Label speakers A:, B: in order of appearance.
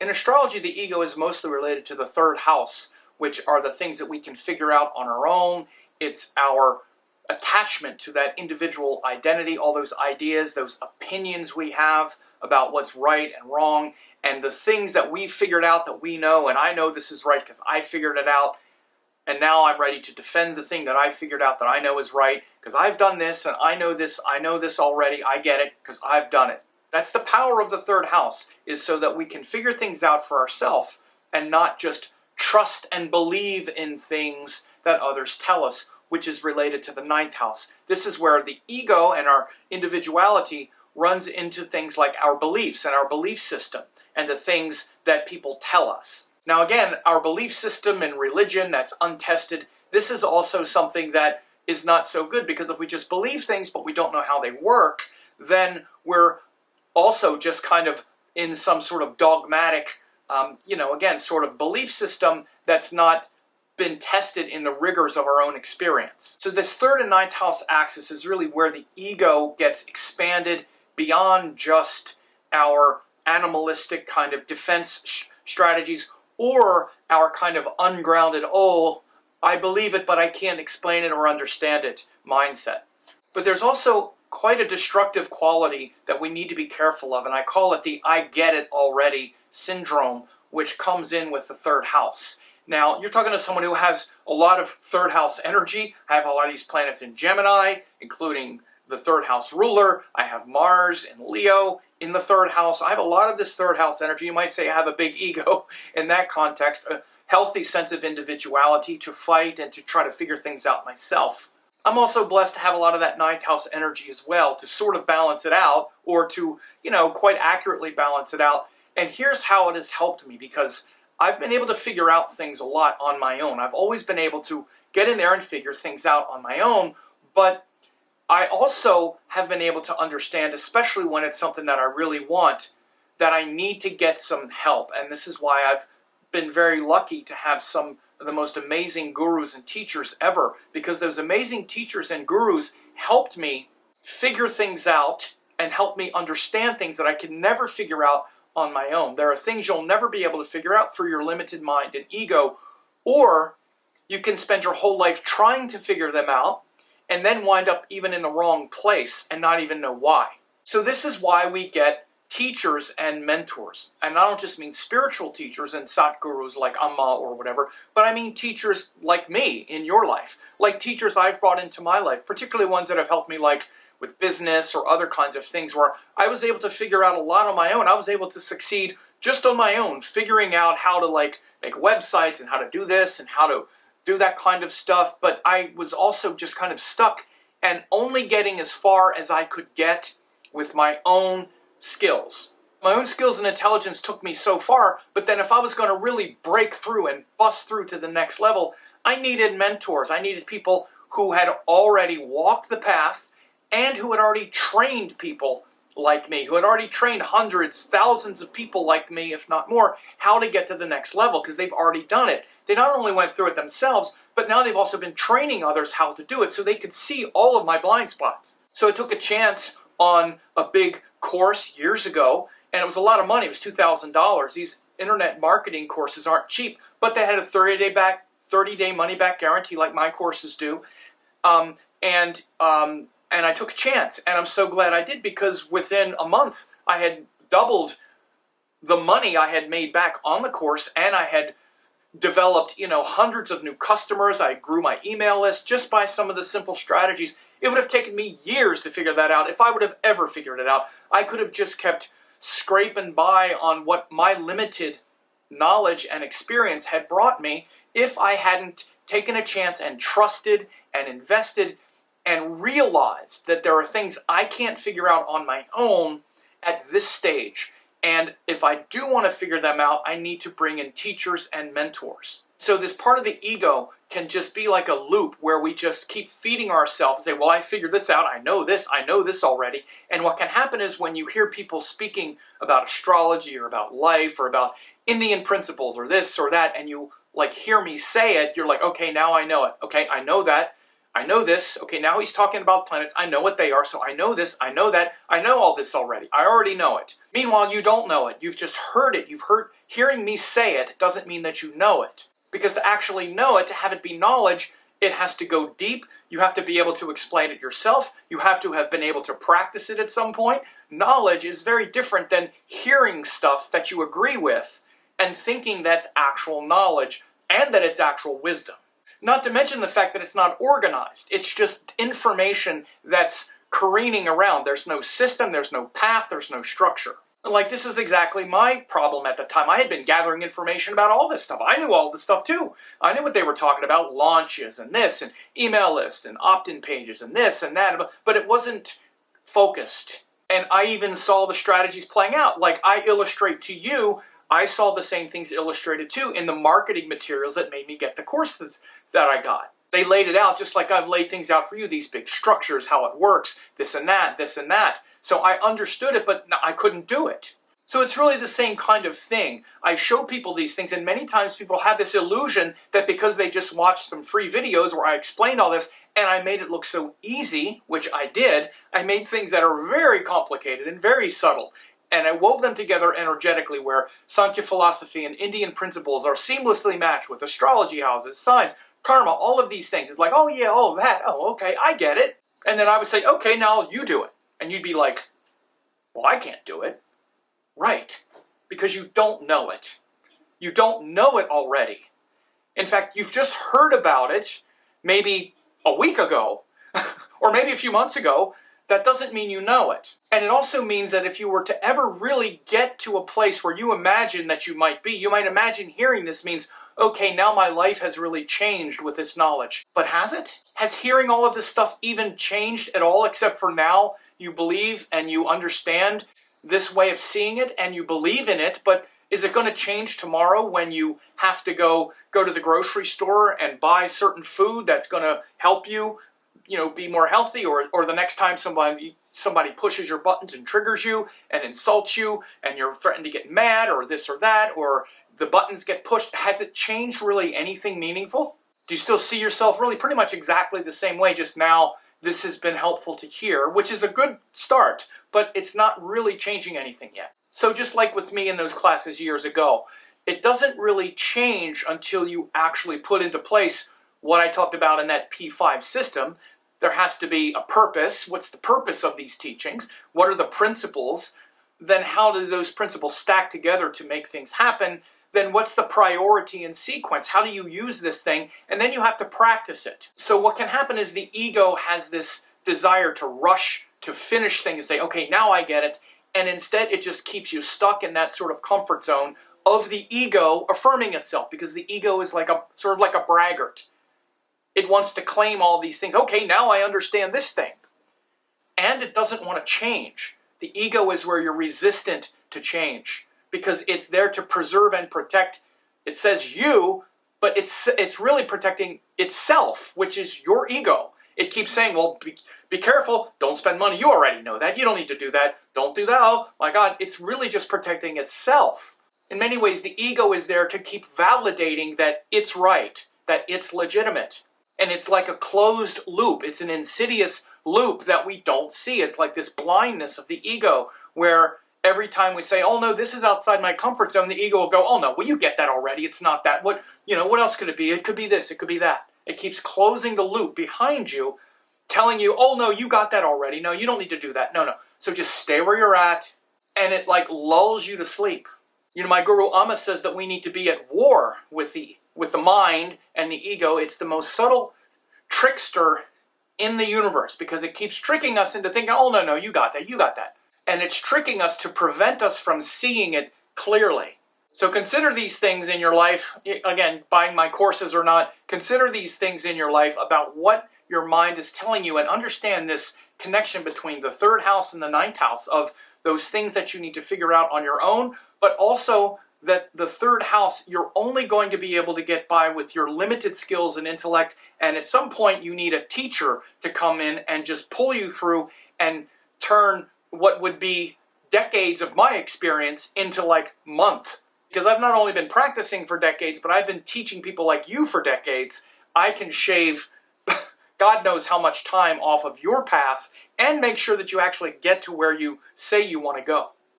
A: In astrology, the ego is mostly related to the third house, which are the things that we can figure out on our own. It's our attachment to that individual identity, all those ideas, those opinions we have about what's right and wrong, and the things that we figured out that we know, and I know this is right because I figured it out, and now I'm ready to defend the thing that I figured out that I know is right because I've done this, and I know this already, I get it because I've done it. That's the power of the third house, is so that we can figure things out for ourselves and not just trust and believe in things that others tell us, which is related to the ninth house. This is where the ego and our individuality runs into things like our beliefs and our belief system and the things that people tell us. Now again, our belief system and religion that's untested, this is also something that is not so good, because if we just believe things but we don't know how they work, then we're also just kind of in some sort of dogmatic, again, sort of belief system that's not been tested in the rigors of our own experience. So this third and ninth house axis is really where the ego gets expanded beyond just our animalistic kind of defense strategies or our kind of ungrounded, oh, I believe it but I can't explain it or understand it mindset. But there's also quite a destructive quality that we need to be careful of, and I call it the I get it already syndrome, which comes in with the third house. Now, you're talking to someone who has a lot of third house energy. I have a lot of these planets in Gemini, including the third house ruler. I have Mars and Leo in the third house. I have a lot of this third house energy. You might say I have a big ego in that context, a healthy sense of individuality to fight and to try to figure things out myself. I'm also blessed to have a lot of that ninth house energy as well to sort of balance it out, or to, quite accurately balance it out. And here's how it has helped me, because I've been able to figure out things a lot on my own. I've always been able to get in there and figure things out on my own, but I also have been able to understand, especially when it's something that I really want, that I need to get some help. And this is why I've been very lucky to have some of the most amazing gurus and teachers ever, because those amazing teachers and gurus helped me figure things out and helped me understand things that I could never figure out on my own. There are things you'll never be able to figure out through your limited mind and ego, or you can spend your whole life trying to figure them out and then wind up even in the wrong place and not even know why. So this is why we get teachers and mentors. And I don't just mean spiritual teachers and sat gurus like Amma or whatever, but I mean teachers like me in your life, like teachers I've brought into my life, particularly ones that have helped me like with business or other kinds of things where I was able to figure out a lot on my own. I was able to succeed just on my own, figuring out how to make websites and how to do this and how to do that kind of stuff. But I was also just kind of stuck and only getting as far as I could get with my own skills. My own skills and intelligence took me so far, but then if I was going to really break through and bust through to the next level, I needed mentors. I needed people who had already walked the path and who had already trained people like me, who had already trained hundreds, thousands of people like me, if not more, how to get to the next level, because they've already done it. They not only went through it themselves, but now they've also been training others how to do it, so they could see all of my blind spots. So I took a chance on a big course years ago, and it was a lot of money. It was $2,000. These internet marketing courses aren't cheap, but they had a 30-day money-back guarantee like my courses do. And I took a chance, and I'm so glad I did, because within a month I had doubled the money I had made back on the course, and I had developed, hundreds of new customers. I grew my email list just by some of the simple strategies. It would have taken me years to figure that out if I would have ever figured it out. I could have just kept scraping by on what my limited knowledge and experience had brought me if I hadn't taken a chance and trusted and invested and realized that there are things I can't figure out on my own at this stage. And if I do want to figure them out, I need to bring in teachers and mentors. So this part of the ego can just be like a loop where we just keep feeding ourselves and say, well, I figured this out, I know this already. And what can happen is when you hear people speaking about astrology or about life or about Indian principles or this or that, and you hear me say it, you're like, okay, now I know it. Okay, I know that. I know this. Okay, now he's talking about planets. I know what they are, so I know this, I know that. I know all this already. I already know it. Meanwhile, you don't know it. You've just heard it. Hearing me say it doesn't mean that you know it. Because to actually know it, to have it be knowledge, it has to go deep. You have to be able to explain it yourself. You have to have been able to practice it at some point. Knowledge is very different than hearing stuff that you agree with and thinking that's actual knowledge and that it's actual wisdom. Not to mention the fact that it's not organized. It's just information that's careening around. There's no system, there's no path, there's no structure. Like, this was exactly my problem at the time. I had been gathering information about all this stuff. I knew all this stuff too. I knew what they were talking about, launches and this, and email lists, and opt-in pages, and this and that, but it wasn't focused. And I even saw the strategies playing out. Like, I illustrate to you, I saw the same things illustrated too in the marketing materials that made me get the courses that I got. They laid it out just like I've laid things out for you, these big structures, how it works, this and that, this and that. So I understood it, but I couldn't do it. So it's really the same kind of thing. I show people these things, and many times people have this illusion that because they just watched some free videos where I explained all this, and I made it look so easy, which I did, I made things that are very complicated and very subtle. And I wove them together energetically where Sankhya philosophy and Indian principles are seamlessly matched with astrology houses, signs, karma, all of these things. It's like, oh yeah, oh that, oh okay, I get it. And then I would say, okay, now you do it. And you'd be like, well, I can't do it. Right, because you don't know it. You don't know it already. In fact, you've just heard about it maybe a week ago, or maybe a few months ago. That doesn't mean you know it. And it also means that if you were to ever really get to a place where you imagine that you might be, you might imagine hearing this means, okay, now my life has really changed with this knowledge. But has it? Has hearing all of this stuff even changed at all, except for now you believe and you understand this way of seeing it and you believe in it, but is it going to change tomorrow when you have to go to the grocery store and buy certain food that's going to help you, be more healthy, or the next time somebody pushes your buttons and triggers you and insults you and you're threatened to get mad or this or that, or the buttons get pushed? Has it changed really anything meaningful? Do you still see yourself really pretty much exactly the same way, just now this has been helpful to hear, which is a good start, but it's not really changing anything yet. So just like with me in those classes years ago, it doesn't really change until you actually put into place what I talked about in that P5 system. There has to be a purpose. What's the purpose of these teachings? What are the principles? Then how do those principles stack together to make things happen? Then what's the priority and sequence? How do you use this thing? And then you have to practice it. So what can happen is the ego has this desire to rush to finish things and say, okay, now I get it. And instead it just keeps you stuck in that sort of comfort zone of the ego affirming itself, because the ego is like sort of like a braggart. It wants to claim all these things. Okay, now I understand this thing. And it doesn't want to change. The ego is where you're resistant to change, because it's there to preserve and protect. It says you, but it's really protecting itself, which is your ego. It keeps saying, well, be careful, don't spend money. You already know that. You don't need to do that. Don't do that. Oh my God, it's really just protecting itself. In many ways, the ego is there to keep validating that it's right, that it's legitimate. And it's like a closed loop. It's an insidious loop that we don't see. It's like this blindness of the ego, where every time we say, oh no, this is outside my comfort zone, the ego will go, oh no, well you get that already. It's not that. What else could it be? It could be this, it could be that. It keeps closing the loop behind you, telling you, oh no, you got that already. No, you don't need to do that. No. So just stay where you're at, and it like lulls you to sleep. My guru Amma says that we need to be at war with the mind and the ego. It's the most subtle trickster in the universe, because it keeps tricking us into thinking, oh no, you got that. And it's tricking us to prevent us from seeing it clearly. So consider these things in your life, again, buying my courses or not, consider these things in your life about what your mind is telling you, and understand this connection between the third house and the ninth house of those things that you need to figure out on your own, but also that the third house, you're only going to be able to get by with your limited skills and intellect, and at some point you need a teacher to come in and just pull you through and turn what would be decades of my experience into like month. Because I've not only been practicing for decades, but I've been teaching people like you for decades. I can shave God knows how much time off of your path and make sure that you actually get to where you say you want to go.